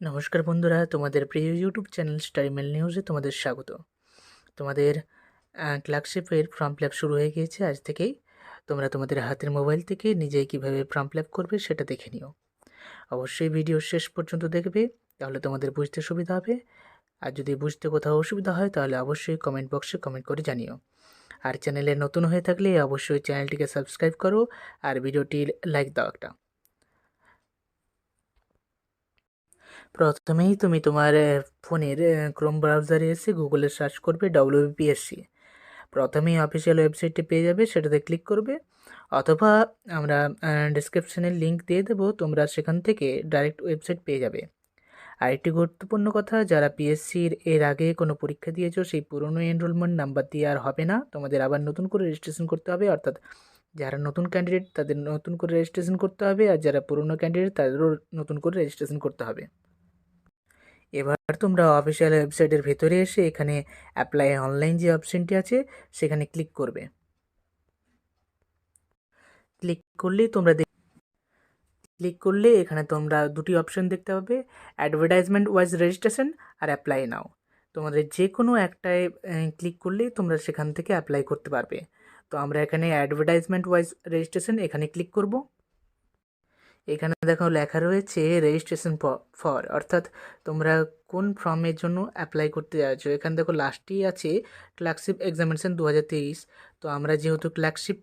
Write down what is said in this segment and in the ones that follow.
নমস্কার বন্ধুরা, তোমাদের প্রিয় ইউটিউব চ্যানেল স্টাডিমেল নিউজে তোমাদের স্বাগত। তোমাদের ক্লার্কশিপের ফর্ম ফিল আপ শুরু হয়ে গিয়েছে আজ থেকেই। তোমরা তোমাদের হাতের মোবাইল থেকে নিজেই কীভাবে ফর্ম ফিল আপ করবে সেটা দেখে নিও। অবশ্যই ভিডিও শেষ পর্যন্ত দেখবে, তাহলে তোমাদের বুঝতে সুবিধা হবে। আর যদি বুঝতে কোথাও অসুবিধা হয় তাহলে অবশ্যই কমেন্ট বক্সে কমেন্ট করে জানিও। আর চ্যানেলে নতুন হয়ে থাকলে অবশ্যই চ্যানেলটিকে সাবস্ক্রাইব করো আর ভিডিওটি লাইক দাও একটা। প্রথমেই তুমি তোমার ফোনের ক্রোম ব্রাউজারে এসে গুগলে সার্চ করবে WbPSC। প্রথমেই অফিসিয়াল ওয়েবসাইটটি পেয়ে যাবে, সেটাতে ক্লিক করবে, অথবা আমরা ডিসক্রিপশানের লিঙ্ক দিয়ে দেবো, তোমরা সেখান থেকে ডাইরেক্ট ওয়েবসাইট পেয়ে যাবে। আর একটি গুরুত্বপূর্ণ কথা, যারা পিএসসির এর আগে কোনো পরীক্ষা দিয়েছো সেই পুরনো এনরোলমেন্ট নাম্বার দিয়ে আর হবে না, তোমাদের আবার নতুন করে রেজিস্ট্রেশন করতে হবে। অর্থাৎ যারা নতুন ক্যান্ডিডেট তাদের নতুন করে রেজিস্ট্রেশন করতে হবে, আর যারা পুরনো ক্যান্ডিডেট তাদেরও নতুন করে রেজিস্ট্রেশন করতে হবে। এবার তোমরা অফিসিয়াল ওয়েবসাইটের ভেতরে এসে এখানে অ্যাপ্লাই অনলাইন যে অপশানটি আছে সেখানে ক্লিক করবে। ক্লিক করলে এখানে তোমরা দুটি অপশান দেখতে পাবে, অ্যাডভার্টাইজমেন্ট ওয়াইজ রেজিস্ট্রেশন আর অ্যাপ্লাই নাও। তোমাদের যে কোনো একটায় ক্লিক করলেই তোমরা সেখান থেকে অ্যাপ্লাই করতে পারবে। তো আমরা এখানে অ্যাডভার্টাইজমেন্ট ওয়াইজ রেজিস্ট্রেশন এখানে ক্লিক করব। এখানে দেখো লেখা রয়েছে রেজিস্ট্রেশন ফর, অর্থাৎ তোমরা কোন ফর্মের জন্য অ্যাপ্লাই করতে যাচ্ছ। এখানে দেখো লাস্টেই আছে ক্লার্কশিপ এক্সামিনেশন 2023। তো আমরা যেহেতু ক্লার্কশিপ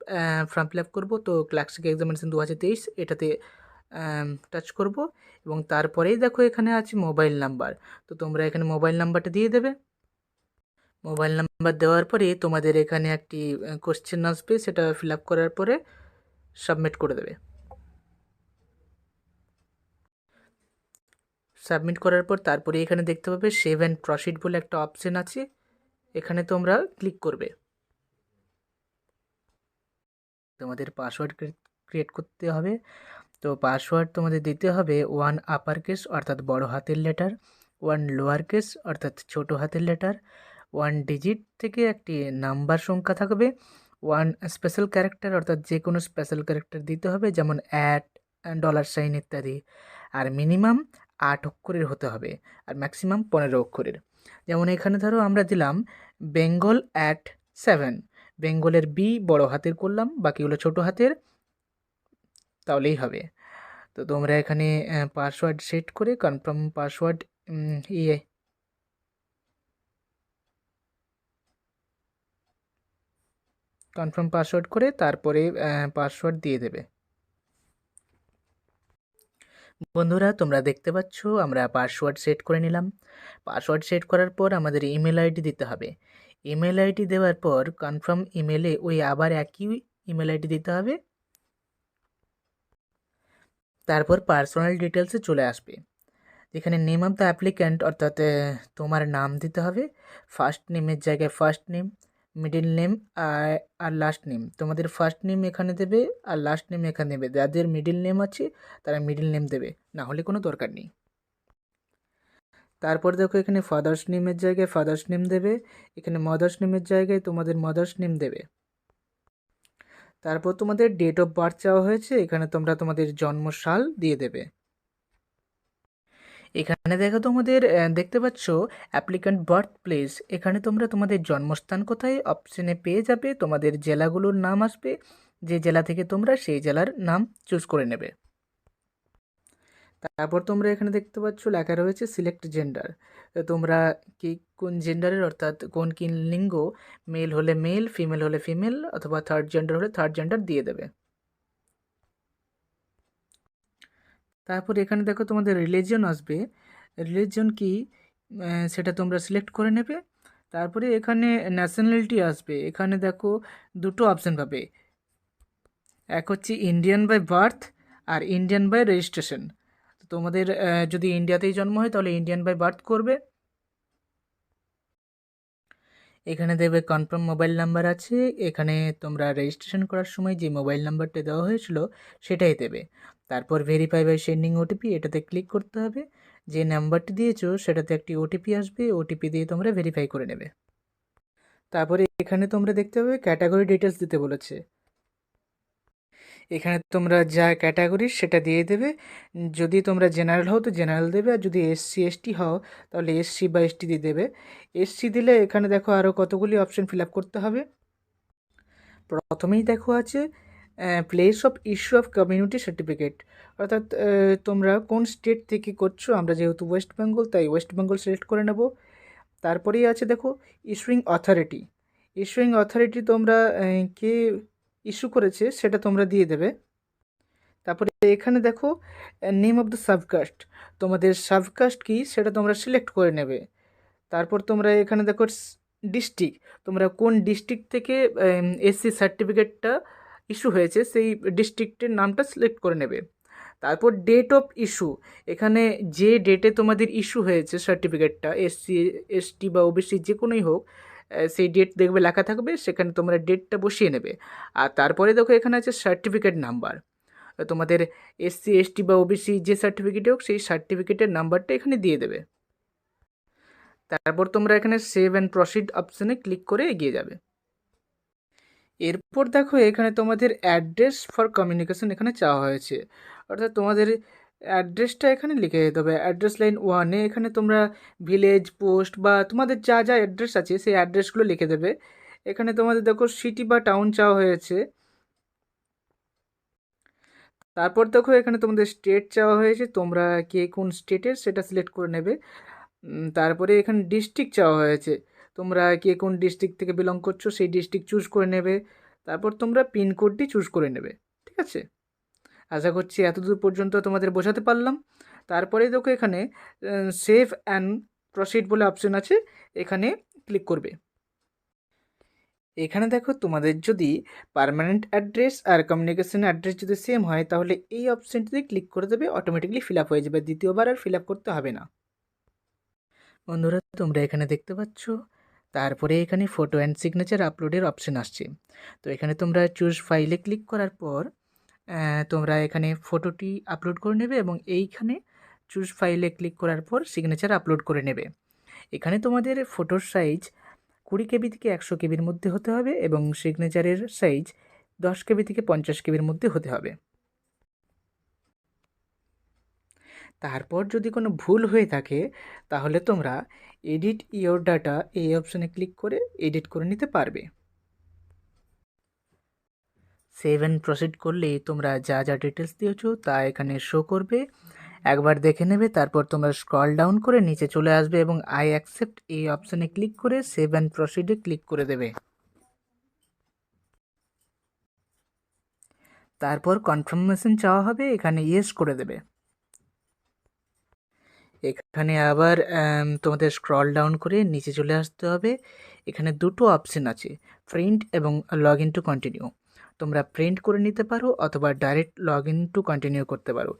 ফর্ম ফিল আপ করবো, তো ক্লার্কশিপ এক্সামিনেশন 2023 এটাতে টাচ করব, এবং তারপরেই দেখো এখানে আছে মোবাইল নাম্বার। তো তোমরা এখানে মোবাইল নাম্বারটা দিয়ে দেবে। মোবাইল নাম্বার দেওয়ার পরে তোমাদের এখানে একটি কোশ্চেন আসবে, সেটা ফিল আপ করার পরে সাবমিট করে দেবে। সাবমিট করার পর তারপরে এখানে দেখতে পাবে সেভ অ্যান্ড প্রসিড বলে একটা অপশান আছে, এখানে তোমরা ক্লিক করবে। তোমাদের পাসওয়ার্ড ক্রিয়েট করতে হবে। তো পাসওয়ার্ড তোমাদের দিতে হবে 1 আপার কেস অর্থাৎ বড় হাতের লেটার, 1 লোয়ার কেস অর্থাৎ ছোট হাতের লেটার, 1 ডিজিট থেকে একটি নাম্বার সংখ্যা থাকবে, 1 স্পেশাল ক্যারেক্টার অর্থাৎ যে কোনো স্পেশাল ক্যারেক্টার দিতে হবে, যেমন $, ইত্যাদি। আর মিনিমাম 8 অক্ষরের হতে হবে, আর ম্যাক্সিমাম 15 অক্ষরের। যেমন এখানে ধরো আমরা দিলাম বেঙ্গল @7, বেঙ্গলের বি বড় হাতের করলাম, বাকিগুলো ছোট হাতের, তাহলেই হবে। তো তোমরা এখানে পাসওয়ার্ড সেট করে কনফার্ম পাসওয়ার্ড কনফার্ম পাসওয়ার্ড করে তারপরে পাসওয়ার্ড দিয়ে দেবে। বন্ধুরা তোমরা দেখতে পাচ্ছ আমরা পাসওয়ার্ড সেট করে নিলাম। পাসওয়ার্ড সেট করার পর আমাদের ইমেল আইডি দিতে হবে। ইমেল আইডি দেওয়ার পর কনফার্ম ইমেলে ওই আবার একই ইমেল আইডি দিতে হবে। তারপর পার্সোনাল ডিটেলসে চলে আসবে, যেখানে নেম অফ দ্য অ্যাপ্লিক্যান্ট অর্থাৎ তোমার নাম দিতে হবে। ফার্স্ট নেমের জায়গায় ফার্স্ট নেম, মিডিল নেম আর লাস্ট নেম। তোমাদের ফার্স্ট নেম এখানে দেবে আর লাস্ট নেম এখানে দেবে। যাদের মিডিল নেম আছে তারা মিডিল নেম দেবে, না হলে কোনো দরকার নেই। তারপর দেখো এখানে ফাদার্স নেমের জায়গায় ফাদার্স নেম দেবে, এখানে মাদার্স নেমের জায়গায় তোমাদের মাদার্স নেম দেবে। তারপর তোমাদের ডেট অফ বার্থ চাওয়া হয়েছে, এখানে তোমরা তোমাদের জন্মসাল দিয়ে দেবে। এখানে দেখো তোমাদের দেখতে পাচ্ছ অ্যাপ্লিক্যান্ট বার্থ প্লেস, এখানে তোমরা তোমাদের জন্মস্থান কোথায় অপশানে পেয়ে যাবে। তোমাদের জেলাগুলোর নাম আসবে, যে জেলা থেকে তোমরা সেই জেলার নাম চুজ করে নেবে। তারপর তোমরা এখানে দেখতে পাচ্ছ লেখা রয়েছে সিলেক্ট জেন্ডার। তোমরা কি কোন জেন্ডারের, অর্থাৎ কোন কি লিঙ্গ, মেল হলে মেল, ফিমেল হলে ফিমেল, অথবা থার্ড জেন্ডার হলে থার্ড জেন্ডার দিয়ে দেবে। তারপর এখানে দেখো তোমাদের রিলিজিয়ন আসবে, রিলিজিয়ন কি সেটা তোমরা সিলেক্ট করে নেবে। তারপরে এখানে ন্যাশনালিটি আসবে, এখানে দেখো দুটো অপশান পাবে, এক হচ্ছে ইন্ডিয়ান বাই বার্থ আর ইন্ডিয়ান বাই রেজিস্ট্রেশন। তোমাদের যদি ইন্ডিয়াতেই জন্ম হয় তাহলে ইন্ডিয়ান বাই বার্থ করবে। এখানে দেবে কনফার্ম মোবাইল নাম্বার আছে, এখানে তোমরা রেজিস্ট্রেশন করার সময় যে মোবাইল নাম্বারটা দেওয়া হয়েছিল সেটাই দেবে। তারপর ভেরিফাই বাই সেন্ডিং ওটিপি, এটাতে ক্লিক করতে হবে। যে নাম্বারটি দিয়েছো সেটাতে একটি ওটিপি আসবে, ওটিপি দিয়ে তোমরা ভেরিফাই করে নেবে। তারপরে এখানে তোমরা দেখতে পাবে ক্যাটাগরি ডিটেলস দিতে বলেছে, এখানে তোমরা যা ক্যাটাগরি সেটা দিয়ে দেবে। যদি তোমরা জেনারেল হও তো জেনারেল দেবে, আর যদি এসসি এসটি হও তাহলে এসসি বা এসটি দিয়ে দেবে। এসসি দিলে এখানে দেখো আরও কতগুলি অপশন ফিল আপ করতে হবে। প্রথমেই দেখো আছে place of issue of community certificate, অর্থাৎ তোমরা কোন স্টেট থেকে করছো। আমরা যেহেতু ওয়েস্ট বেঙ্গল তাই ওয়েস্ট বেঙ্গল সিলেক্ট করে নেব। তারপরেই আছে দেখো ইস্যুইং অথরিটি। ইস্যুইং অথরিটি তোমরা কে ইস্যু করেছে সেটা তোমরা দিয়ে দেবে। তারপরে এখানে দেখো নেম অফ দ্য সাবকাস্ট, তোমাদের সাবকাস্ট কি সেটা তোমরা সিলেক্ট করে নেবে। তারপর তোমরা এখানে দেখো ডিস্ট্রিক্ট, তোমরা কোন ডিস্ট্রিক্ট থেকে এসসি সার্টিফিকেটটা ইস্যু হয়েছে সেই ডিস্ট্রিক্টের নামটা সিলেক্ট করে নেবে। তারপর ডেট অফ ইস্যু, এখানে যে ডেটে তোমাদের ইস্যু হয়েছে সার্টিফিকেটটা, এসসি এসটি বা ওবিসি যে কোনোই হোক, সেই ডেট দেখবে লেখা থাকবে, সেখানে তোমরা ডেটটা বসিয়ে নেবে। আর তারপরে দেখো এখানে আছে সার্টিফিকেট নাম্বার, তোমাদের এসসি এসটি বা ওবিসি যে সার্টিফিকেটে হোক সেই সার্টিফিকেটের নাম্বারটা এখানে দিয়ে দেবে। তারপর তোমরা এখানে সেভ অ্যান্ড প্রসিড অপশানে ক্লিক করে এগিয়ে যাবে। এরপর দেখো এখানে তোমাদের অ্যাড্রেস ফর কমিউনিকেশন এখানে চাওয়া হয়েছে, অর্থাৎ তোমাদের অ্যাড্রেসটা এখানে লিখে দিতে হবে। অ্যাড্রেস লাইন 1-এ এখানে তোমরা ভিলেজ, পোস্ট বা তোমাদের যা যা অ্যাড্রেস আছে সেই অ্যাড্রেসগুলো লিখে দেবে। এখানে তোমাদের দেখো সিটি বা টাউন চাওয়া হয়েছে। তারপর দেখো এখানে তোমাদের স্টেট চাওয়া হয়েছে, তোমরা কে কোন স্টেটের সেটা সিলেক্ট করে নেবে। তারপরে এখানে ডিস্ট্রিক্ট চাওয়া হয়েছে, তোমরা কে কোন ডিস্ট্রিক্ট থেকে বিলং করছো সেই ডিস্ট্রিক্ট চুজ করে নেবে। তারপর তোমরা পিনকোডটি চুজ করে নেবে। ঠিক আছে, আশা করছি এতদূর পর্যন্ত তোমাদের বোঝাতে পারলাম। তারপরে দেখো এখানে সেভ অ্যান্ড প্রসিড বলে অপশন আছে, এখানে ক্লিক করবে। এখানে দেখো তোমাদের যদি পার্মানেন্ট অ্যাড্রেস আর কমিউনিকেশন অ্যাড্রেস যদি সেম হয় তাহলে এই অপশানটিতে ক্লিক করে দেবে, অটোমেটিকলি ফিল আপ হয়ে যাবে, দ্বিতীয়বার আর ফিল আপ করতে হবে না। বন্ধুরা তোমরা এখানে দেখতে পাচ্ছ, তারপরে এখানে ফটো অ্যান্ড সিগনেচার আপলোডের অপশন আসছে। তো এখানে তোমরা চুজ ফাইলে ক্লিক করার পর তোমরা এখানে ফটোটি আপলোড করে নেবে এবং এইখানে চুজ ফাইলে ক্লিক করার পর সিগনেচার আপলোড করে নেবে। এখানে তোমাদের ফটোর সাইজ 20 কেবি থেকে 100 কেবির মধ্যে হতে হবে এবং সিগনেচারের সাইজ 10 কেবি থেকে 50 কেবির মধ্যে হতে হবে। তারপর যদি কোনো ভুল হয়ে থাকে তাহলে তোমরা এডিট ইওর ডাটা এই অপশানে ক্লিক করে এডিট করে নিতে পারবে। সেভ অ্যান্ড প্রসিড করলেই তোমরা যা যা ডিটেলস দিয়েছো তা এখানে শো করবে, একবার দেখে নেবে। তারপর তোমরা স্ক্রল ডাউন করে নিচে চলে আসবে এবং আই অ্যাকসেপ্ট এই অপশানে ক্লিক করে সেভ অ্যান্ড প্রসিডে ক্লিক করে দেবে। তারপর কনফার্মেশন চাওয়া হবে, এখানে ইয়েস করে দেবে। এখানে আবার তোমাদের স্ক্রল ডাউন করে নিচে চলে আসতে হবে। এখানে দুটো অপশন আছে, প্রিন্ট এবং লগ ইন টু কন্টিনিউ। তোমরা প্রিন্ট করে নিতে পারো অথবা direct log in to continue করতে পারো।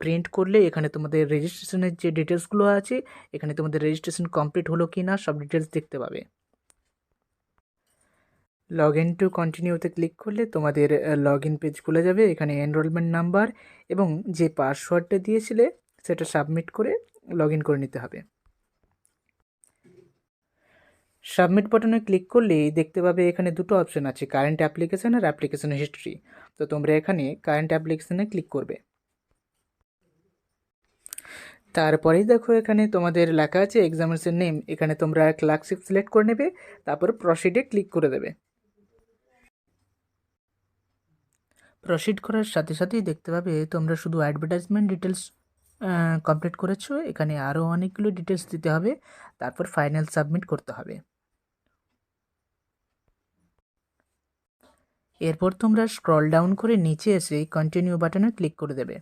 প্রিন্ট করলে এখানে তোমাদের রেজিস্ট্রেশনের যে ডিটেলসগুলো আছে, এখানে তোমাদের রেজিস্ট্রেশন কমপ্লিট হলো কি না সব ডিটেলস দেখতে পাবে। লগ ইন টু কন্টিনিউতে ক্লিক করলে তোমাদের লগ ইন পেজ খুলে যাবে। এখানে এনরোলমেন্ট নাম্বার এবং যে পাসওয়ার্ডটা দিয়েছিলে সেটা সাবমিট করে লগ ইন করে নিতে হবে। সাবমিট বাটনে ক্লিক করলেই দেখতে পাবে এখানে দুটো অপশন আছে, কারেন্ট অ্যাপ্লিকেশান আর অ্যাপ্লিকেশন হিস্ট্রি। তো তোমরা এখানে কারেন্ট অ্যাপ্লিকেশানে ক্লিক করবে। তারপরেই দেখো এখানে তোমাদের লেখা আছে এক্সামিনেশন নেম, এখানে তোমরা ক্লার্কশিপ সিলেক্ট করে নেবে, তারপর প্রসিডে ক্লিক করে দেবে। প্রসিড করার সাথে সাথেই দেখতে পাবে তোমরা শুধু অ্যাডভার্টাইজমেন্ট ডিটেলস কমপ্লিট করেছো, এখানে আরও অনেকগুলো ডিটেলস দিতে হবে, তারপর ফাইনাল সাবমিট করতে হবে। এরপর তোমরা স্ক্রল ডাউন করে নিচে এসে কন্টিনিউ বাটনে ক্লিক করে দেবে।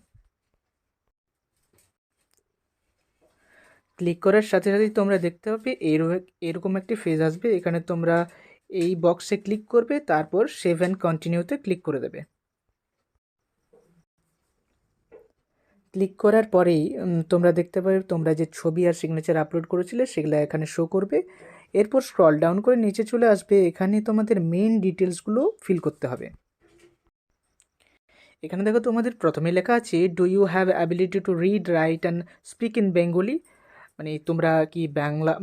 ক্লিক করার সাথে সাথেই তোমরা দেখতে পাবে এরকম একটি ফেজ আসবে, এখানে তোমরা এই বক্সে ক্লিক করবে, তারপর সেভ অ্যান্ড কন্টিনিউতে ক্লিক করে দেবে। ক্লিক করার পরেই তোমরা দেখতে পাবে তোমরা যে ছবি আর সিগনেচার আপলোড করেছিলে সেগুলো এখানে শো করবে। এরপর স্ক্রল ডাউন করে নিচে চলে আসবে, এখানে তোমাদের মেন ডিটেলসগুলো ফিল করতে হবে। এখানে দেখো তোমাদের প্রথমে লেখা আছে do you have ability to read, write and speak in Bengali, মানে তোমরা কি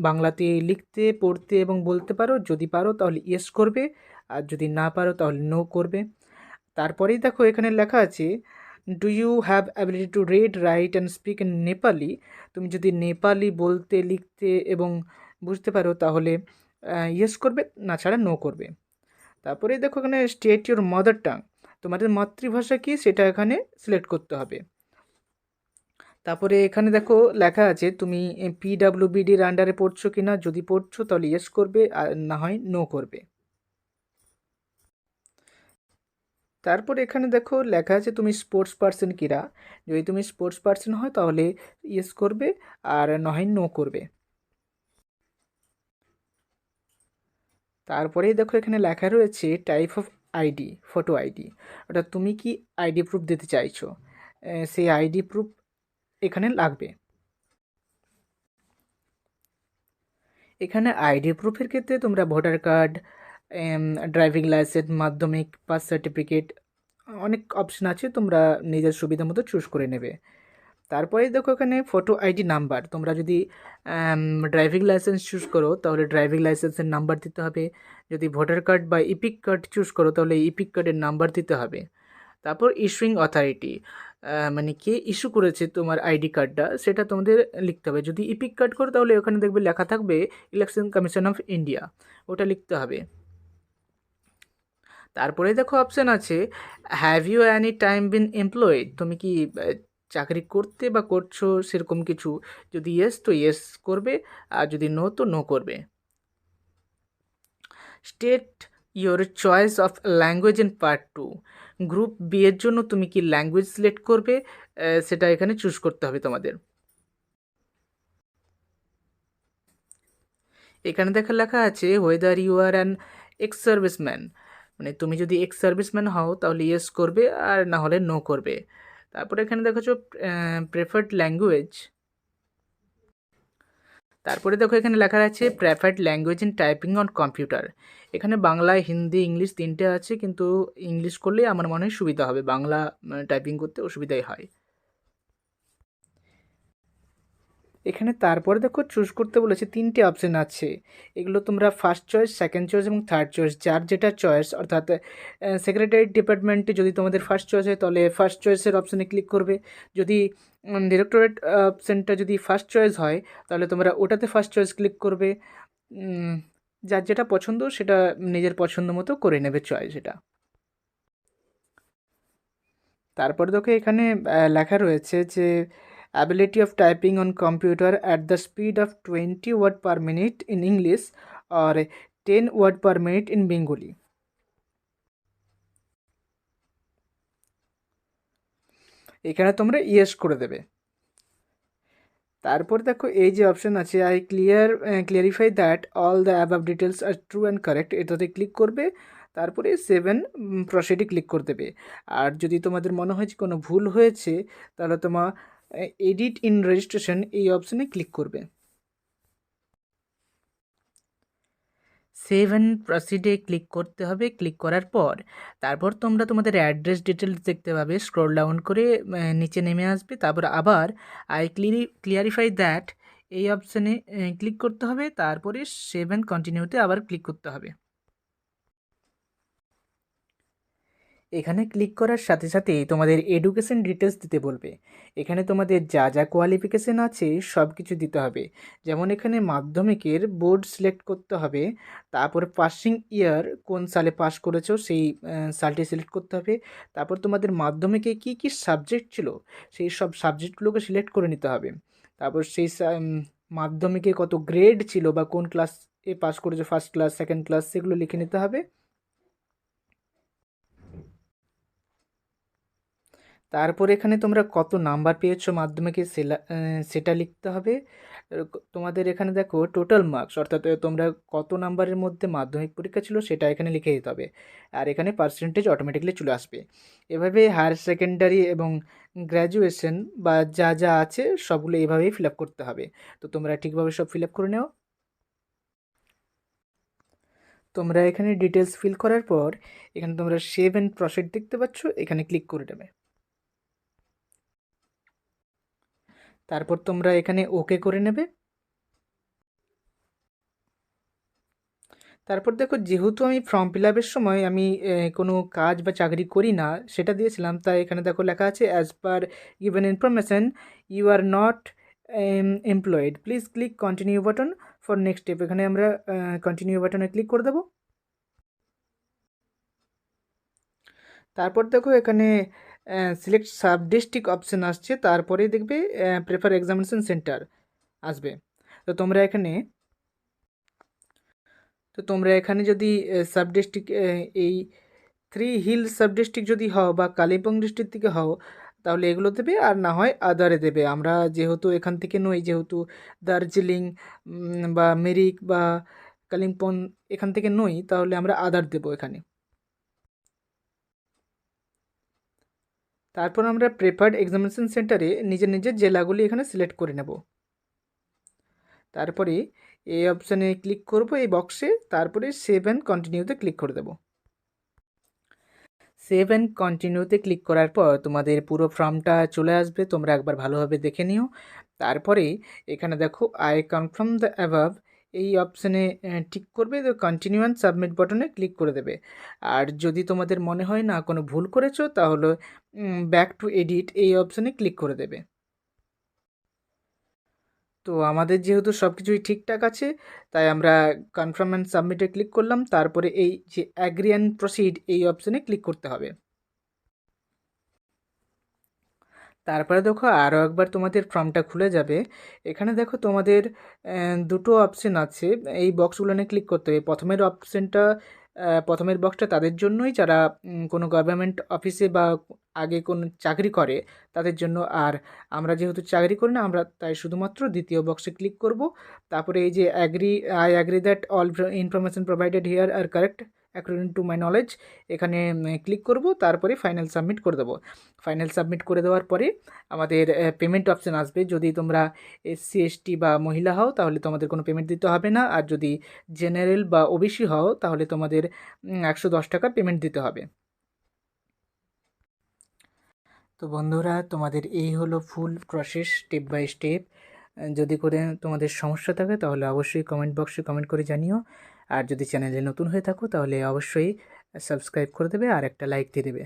বাংলাতে লিখতে, পড়তে এবং বলতে পারো। যদি পারো তাহলে ইয়েস করবে, আর যদি না পারো তাহলে নো করবে। তারপরেই দেখো এখানে লেখা আছে do you have ability to read write and speak in Nepali. তুমি যদি নেপালি বলতে লিখতে এবং বুঝতে পারো তাহলে ইয়েস করবে, না ছাড়া নো করবে। তারপরে দেখো এখানে স্টেট ইউর মাদার টাং, তোমাদের মাতৃভাষা কি সেটা এখানে সিলেক্ট করতে হবে। তারপরে এখানে দেখো লেখা আছে তুমি পিডাব্লিউবিডির আন্ডারে পড়ছো কি না, যদি পড়ছো তাহলে ইয়েস করবে, আর না হয় নো করবে। তারপর এখানে দেখো লেখা আছে তুমি স্পোর্টস পার্সন কিনা, যদি তুমি স্পোর্টস পার্সন হয় তাহলে ইয়েস করবে, আর না হয় নো করবে। তারপরেই দেখো এখানে লেখা রয়েছে type of ID, photo ID, অর্থাৎ তুমি কি আইডি প্রুফ দিতে চাইছো, সেই আইডি প্রুফ এখানে লাগবে। এখানে আইডি প্রুফের ক্ষেত্রে তোমরা ভোটার কার্ড, ড্রাইভিং লাইসেন্স, মাধ্যমিক পাস সার্টিফিকেট, অনেক অপশন আছে, তোমরা নিজের সুবিধা মতো চুজ করে নেবে। তারপরে দেখো এখানে ফটো আইডি নাম্বার, তোমরা যদি ড্রাইভিং লাইসেন্স চুজ করো তাহলে ড্রাইভিং লাইসেন্সের নাম্বার দিতে হবে, যদি ভোটার কার্ড বা ইপিক কার্ড চুজ করো তাহলে ইপিক কার্ডের নাম্বার দিতে হবে। তারপর ইস্যুইং অথরিটি, মানে কে ইস্যু করেছে তোমার আইডি কার্ডটা সেটা তোমাদের লিখতে হবে। যদি ইপিক কার্ড করো তাহলে ওখানে দেখবে লেখা থাকবে ইলেকশন কমিশন অফ ইন্ডিয়া, ওটা লিখতে হবে। তারপরে দেখো অপশান আছে have you any time been employed, তুমি কি চাকরি করতে বা করছো সেরকম কিছু, যদি ইয়েস তো ইয়েস করবে, আর যদি নো তো নো করবে। State your choice of language in part 2, group B এর জন্য তুমি কি ল্যাঙ্গুয়েজ সিলেক্ট করবে, সেটা এখানে চুজ করতে হবে তোমাদের। এখানে দেখা লেখা আছে whether you are an ex serviceman, মানে তুমি যদি এক্স সার্ভিসম্যান হও তাহলে ইয়েস করবে, আর না হলে নো করবে। তারপরে এখানে দেখাচ্ছ প্রেফার্ড ল্যাঙ্গুয়েজ, তারপরে দেখো এখানে লেখা আছে preferred language in typing on computer, এখানে বাংলা, হিন্দি, ইংলিশ তিনটে আছে, কিন্তু ইংলিশ করলেই আমার মনে হয় সুবিধা হবে, বাংলা টাইপিং করতে অসুবিধাই হয়। এখানে তারপরে দেখো চুজ করতে বলেছে, তিনটে অপশান আছে, এগুলো তোমরা ফার্স্ট চয়েস, সেকেন্ড চয়েস এবং থার্ড চয়েস, যার যেটা চয়েস, অর্থাৎ সেক্রেটারি ডিপার্টমেন্টে যদি তোমাদের ফার্স্ট চয়েস হয় তাহলে ফার্স্ট চয়েসের অপশানে ক্লিক করবে, যদি ডিরেক্টরেট অপশানটা যদি ফার্স্ট চয়েস হয় তাহলে তোমরা ওটাতে ফার্স্ট চয়েস ক্লিক করবে। যার যেটা পছন্দ সেটা নিজের পছন্দ মতো করে নেবে চয়েস এটা। তারপর দেখো এখানে লেখা রয়েছে যে ability of typing on computer at the speed of 20 word per minute in English or 10 word per minute in Bengali, এখানে তোমরা ইয়েস করে দেবে। তারপর দেখো এই যে অপশন আছে I clarify that all the above details are true and correct, এটাতে ক্লিক করবে, তারপরে 7 প্রসিডে ক্লিক করে দেবে। আর যদি তোমাদের মনে হয় যে কোনো ভুল হয়েছে তাহলে তোমার এডিট ইন রেজিস্ট্রেশন এই অপশানে ক্লিক করবে। 7 প্রসিডে ক্লিক করতে হবে, ক্লিক করার পর তারপর তোমরা তোমাদের অ্যাড্রেস ডিটেলস দেখতে পাবে, স্ক্রল ডাউন করে নিচে নেমে আসবে, তারপর আবার আই ক্লিয়ারিফাই দ্যাট এই অপশানে ক্লিক করতে হবে, তারপরে 7 কন্টিনিউতে আবার ক্লিক করতে হবে। এখানে ক্লিক করার সাথে সাথেই তোমাদের এডুকেশন ডিটেলস দিতে বলবে, এখানে তোমাদের যা যা কোয়ালিফিকেশান আছে সব কিছু দিতে হবে, যেমন এখানে মাধ্যমিকের বোর্ড সিলেক্ট করতে হবে, তারপর পাসিং ইয়ার কোন সালে পাস করেছো সেই সালটি সিলেক্ট করতে হবে, তারপর তোমাদের মাধ্যমিকে কি কি সাবজেক্ট ছিল সেই সব সাবজেক্টগুলোকে সিলেক্ট করে নিতে হবে, তারপর সেই মাধ্যমিকে কত গ্রেড ছিল বা কোন ক্লাস এ পাস করেছো, ফার্স্ট ক্লাস, সেকেন্ড ক্লাস, সেগুলো লিখে নিতে হবে। তারপর এখানে তোমরা কত নাম্বার পেয়েছো মাধ্যমিকে সেটা লিখতে হবে। তোমাদের এখানে দেখো টোটাল মার্কস, অর্থাৎ তোমরা কত নাম্বারের মধ্যে মাধ্যমিক পরীক্ষা ছিল সেটা এখানে লিখে দিতে হবে, আর এখানে পার্সেন্টেজ অটোমেটিকলি চলে আসবে। এভাবে হায়ার সেকেন্ডারি এবং গ্র্যাজুয়েশন বা যা যা আছে সবগুলো এভাবেই ফিল আপ করতে হবে। তো তোমরা ঠিকভাবে সব ফিল আপ করে নাও। তোমরা এখানে ডিটেলস ফিল করার পর এখানে তোমরা সেভ অ্যান্ড প্রসিড দেখতে পাচ্ছ, এখানে ক্লিক করে দেবে। তারপর তোমরা এখানে ওকে করে নেবে। তারপর দেখো, যেহেতু আমি ফর্ম ফিল আপের সময় আমি কোনো কাজ বা চাকরি করি না সেটা দিয়েছিলাম, তাই এখানে দেখো লেখা আছে as per given information you are not employed, please click continue button for next step. এখানে আমরা কন্টিনিউ বাটনে ক্লিক করে দেবো। তারপর দেখো এখানে সিলেক্ট সাব ডিস্ট্রিক্ট অপশন আসছে, তারপরে দেখবে প্রেফার এক্সামিনেশন সেন্টার আসবে। তো তোমরা এখানে যদি সাব ডিস্ট্রিক্ট এই 3 হিল সাব ডিস্ট্রিক্ট যদি হও বা কালিম্পং ডিস্ট্রিক্ট থেকে হও তাহলে এগুলো দেবে, আর না হয় আদারে দেবে। আমরা যেহেতু এখান থেকে নই, যেহেতু দার্জিলিং বা মিরিক বা কালিম্পং এখান থেকে নই, তাহলে আমরা আদার দেবো এখানে। তারপর আমরা প্রেফার্ড এক্সামিনেশন সেন্টারে নিজের নিজের জেলাগুলি এখানে সিলেক্ট করে নেব। তারপরে এই অপশানে ক্লিক করব এই বক্সে, তারপরে সেভ অ্যান্ড কন্টিনিউতে ক্লিক করে দেব। সেভ অ্যান্ড কন্টিনিউতে ক্লিক করার পর তোমাদের পুরো ফর্মটা চলে আসবে, তোমরা একবার ভালোভাবে দেখে নিও। তারপরে এখানে দেখো আই কনফার্ম দ্য অ্যাবাভ, এই অপশানে টিক করবে, তো কন্টিনিউ অ্যান্ড সাবমিট বাটনে ক্লিক করে দেবে। আর যদি তোমাদের মনে হয় না কোনো ভুল করেছো, তাহলে ব্যাক টু এডিট এই অপশানে ক্লিক করে দেবে। তো আমাদের যেহেতু সব কিছুই ঠিকঠাক আছে, তাই আমরা কনফার্ম অ্যান্ড সাবমিটে ক্লিক করলাম। তারপরে এই যে অ্যাগ্রি অ্যান্ড প্রসিড এই অপশানে ক্লিক করতে হবে। তারপরে দেখো আরও একবার তোমাদের ফর্মটা খুলে যাবে। এখানে দেখো তোমাদের দুটো অপশান আছে, এই বক্সগুলোনে ক্লিক করতে হবে। প্রথমের বক্সটা তাদের জন্যই যারা কোনো গভর্নমেন্ট অফিসে বা আগে কোনো চাকরি করে তাদের জন্য। আর আমরা যেহেতু চাকরি করি না, আমরা তাই শুধুমাত্র দ্বিতীয় বক্সে ক্লিক করব। তারপরে এই যে I agree that all information provided here are correct according to my knowledge, এখানে ক্লিক করব। তারপরে ফাইনাল সাবমিট করে দেবো। ফাইনাল সাবমিট করে দেওয়ার পরে আমাদের পেমেন্ট অপশান আসবে। যদি তোমরা এসসি এসটি বা মহিলা হও তাহলে তোমাদের কোনো পেমেন্ট দিতে হবে না, আর যদি জেনারেল বা ওবিসি হও তাহলে তোমাদের 110 টাকা পেমেন্ট দিতে হবে। তো বন্ধুরা, তোমাদের এই হলো full process step by step. যদি করে তোমাদের সমস্যা থাকে তাহলে অবশ্যই কমেন্ট বক্সে কমেন্ট করে জানিও। আর যদি চ্যানেলে নতুন হয়ে থাকো তাহলে অবশ্যই সাবস্ক্রাইব করে দেবে আর একটা লাইক দিয়ে দেবে।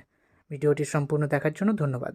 ভিডিওটি সম্পূর্ণ দেখার জন্য ধন্যবাদ।